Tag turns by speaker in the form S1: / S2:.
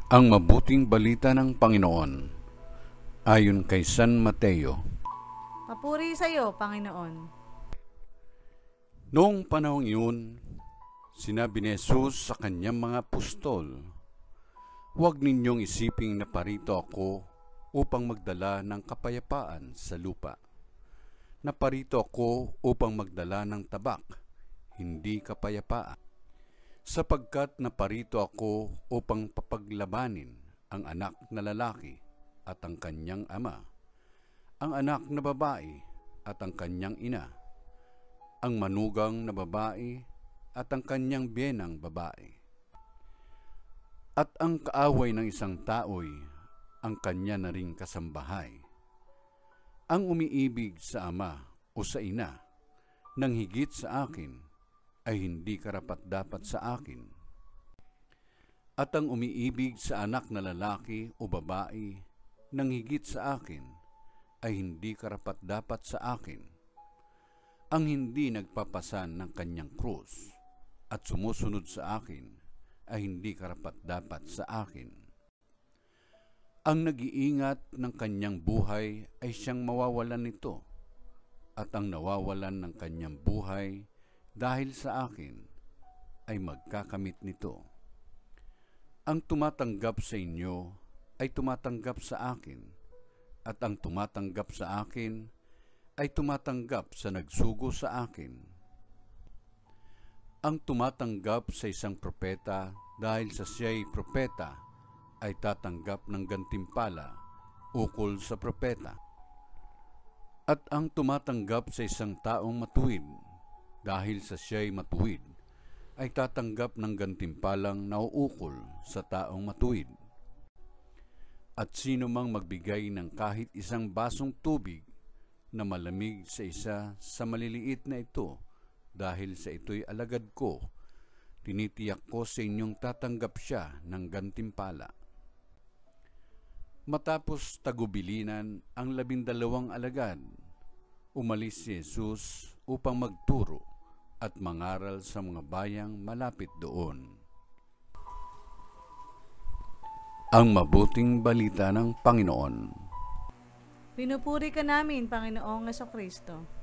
S1: Ang mabuting balita ng Panginoon ayon kay San Mateo.
S2: Papuri sa iyo, Panginoon.
S1: Noong panahong iyon, sinabi ni Jesus sa kanyang mga apostol, "Huwag ninyong isiping naparito ako upang magdala ng kapayapaan sa lupa. Naparito ako upang magdala ng tabak, hindi kapayapaan. Sapagkat naparito ako upang papaglabanin ang anak na lalaki at ang kanyang ama, ang anak na babae at ang kanyang ina, ang manugang na babae at ang kanyang biyenang babae. At ang kaaway ng isang tao'y ang kanya na ring kasambahay. Ang umiibig sa ama o sa ina nang higit sa akin ay hindi karapat-dapat sa akin. At ang umiibig sa anak na lalaki o babae nang higit sa akin ay hindi karapat-dapat sa akin. Ang hindi nagpapasan ng kanyang krus at sumusunod sa akin ay hindi karapat-dapat sa akin. Ang nag-iingat ng kanyang buhay ay siyang mawawalan nito, at ang nawawalan ng kanyang buhay dahil sa akin ay magkakamit nito. Ang tumatanggap sa inyo ay tumatanggap sa akin, at ang tumatanggap sa akin ay tumatanggap sa nagsugo sa akin. Ang tumatanggap sa isang propeta dahil sa siya'y propeta ay tatanggap ng gantimpala ukol sa propeta. At ang tumatanggap sa isang taong matuwid dahil sa siya'y matuwid ay tatanggap ng gantimpalang nauukol sa taong matuwid. At sino mang magbigay ng kahit isang basong tubig na malamig sa isa sa maliliit na ito dahil sa ito'y alagad ko, tinitiyak ko sa inyong tatanggap siya ng gantimpala." Matapos tagubilinan ang 12 alagad, umalis si Jesus upang magturo at mangaral sa mga bayang malapit doon. Ang mabuting balita ng Panginoon.
S2: Pinupuri ka namin, Panginoong Jesucristo.